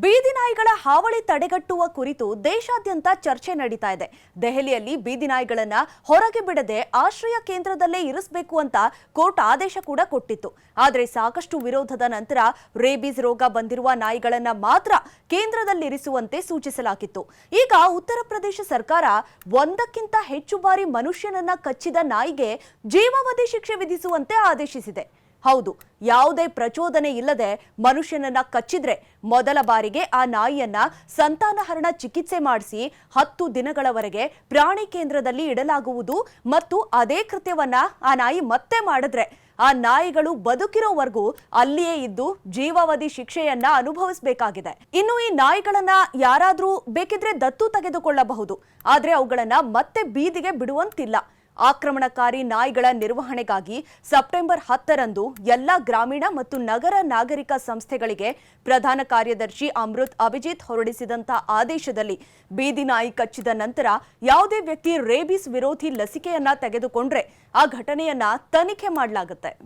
ಬೀದಿ ನಾಯಿಗಳ ಹಾವಳಿ ತಡೆಗಟ್ಟುವ ಕುರಿತು ದೇಶಾದ್ಯಂತ ಚರ್ಚೆ ನಡೀತಾ ಇದೆ. ದೆಹಲಿಯಲ್ಲಿ ಬೀದಿ ನಾಯಿಗಳನ್ನ ಹೊರಗೆ ಬಿಡದೆ ಆಶ್ರಯ ಕೇಂದ್ರದಲ್ಲೇ ಇರಿಸಬೇಕು ಅಂತ ಕೋರ್ಟ್ ಆದೇಶ ಕೂಡ ಕೊಟ್ಟಿತ್ತು. ಆದರೆ ಸಾಕಷ್ಟು ವಿರೋಧದ ನಂತರ ರೇಬೀಸ್ ರೋಗ ಬಂದಿರುವ ನಾಯಿಗಳನ್ನ ಮಾತ್ರ ಕೇಂದ್ರದಲ್ಲಿರಿಸುವಂತೆ ಸೂಚಿಸಲಾಗಿತ್ತು. ಈಗ ಉತ್ತರ ಪ್ರದೇಶ ಸರ್ಕಾರ ಒಂದಕ್ಕಿಂತ ಹೆಚ್ಚು ಬಾರಿ ಮನುಷ್ಯನನ್ನ ಕಚ್ಚಿದ ನಾಯಿಗೆ ಜೀವಾವಧಿ ಶಿಕ್ಷೆ ವಿಧಿಸುವಂತೆ ಆದೇಶಿಸಿದೆ. ಹೌದು, ಯಾವುದೇ ಪ್ರಚೋದನೆ ಇಲ್ಲದೆ ಮನುಷ್ಯನನ್ನ ಕಚ್ಚಿದ್ರೆ ಮೊದಲ ಬಾರಿಗೆ ಆ ನಾಯಿಯನ್ನ ಸಂತಾನಹರಣ ಚಿಕಿತ್ಸೆ ಮಾಡಿಸಿ 10 ದಿನಗಳವರೆಗೆ ಪ್ರಾಣಿ ಕೇಂದ್ರದಲ್ಲಿ ಇಡಲಾಗುವುದು ಮತ್ತು ಅದೇ ಕೃತ್ಯವನ್ನ ಆ ನಾಯಿ ಮತ್ತೆ ಮಾಡಿದ್ರೆ ಆ ನಾಯಿಗಳು ಬದುಕಿರೋವರೆಗೂ ಅಲ್ಲಿಯೇ ಇದ್ದು ಜೀವಾವಧಿ ಶಿಕ್ಷೆಯನ್ನ ಅನುಭವಿಸಬೇಕಾಗಿದೆ. ಇನ್ನು ಈ ನಾಯಿಗಳನ್ನ ಯಾರಾದ್ರೂ ಬೇಕಿದ್ರೆ ದತ್ತು ತೆಗೆದುಕೊಳ್ಳಬಹುದು, ಆದ್ರೆ ಅವುಗಳನ್ನ ಮತ್ತೆ ಬೀದಿಗೆ ಬಿಡುವಂತಿಲ್ಲ. ಆಕ್ರಮಣಕಾರಿ ನಾಯಿಗಳ ನಿರ್ವಹಣೆಗಾಗಿ ಸೆಪ್ಟೆಂಬರ್ 10ರಂದು ಎಲ್ಲ ಗ್ರಾಮೀಣ ಮತ್ತು ನಗರ ನಾಗರಿಕ ಸಂಸ್ಥೆಗಳಿಗೆ ಪ್ರಧಾನ ಕಾರ್ಯದರ್ಶಿ ಅಮೃತ್ ಅಭಿಜಿತ್ ಹೊರಡಿಸಿದಂತಹ ಆದೇಶದಲ್ಲಿ ಬೀದಿ ನಾಯಿ ಕಚ್ಚಿದ ನಂತರ ಯಾವುದೇ ವ್ಯಕ್ತಿ ರೇಬಿಸ್ ವಿರೋಧಿ ಲಸಿಕೆಯನ್ನ ತೆಗೆದುಕೊಂಡ್ರೆ ಆ ಘಟನೆಯನ್ನ ತನಿಖೆ ಮಾಡಲಾಗುತ್ತೆ.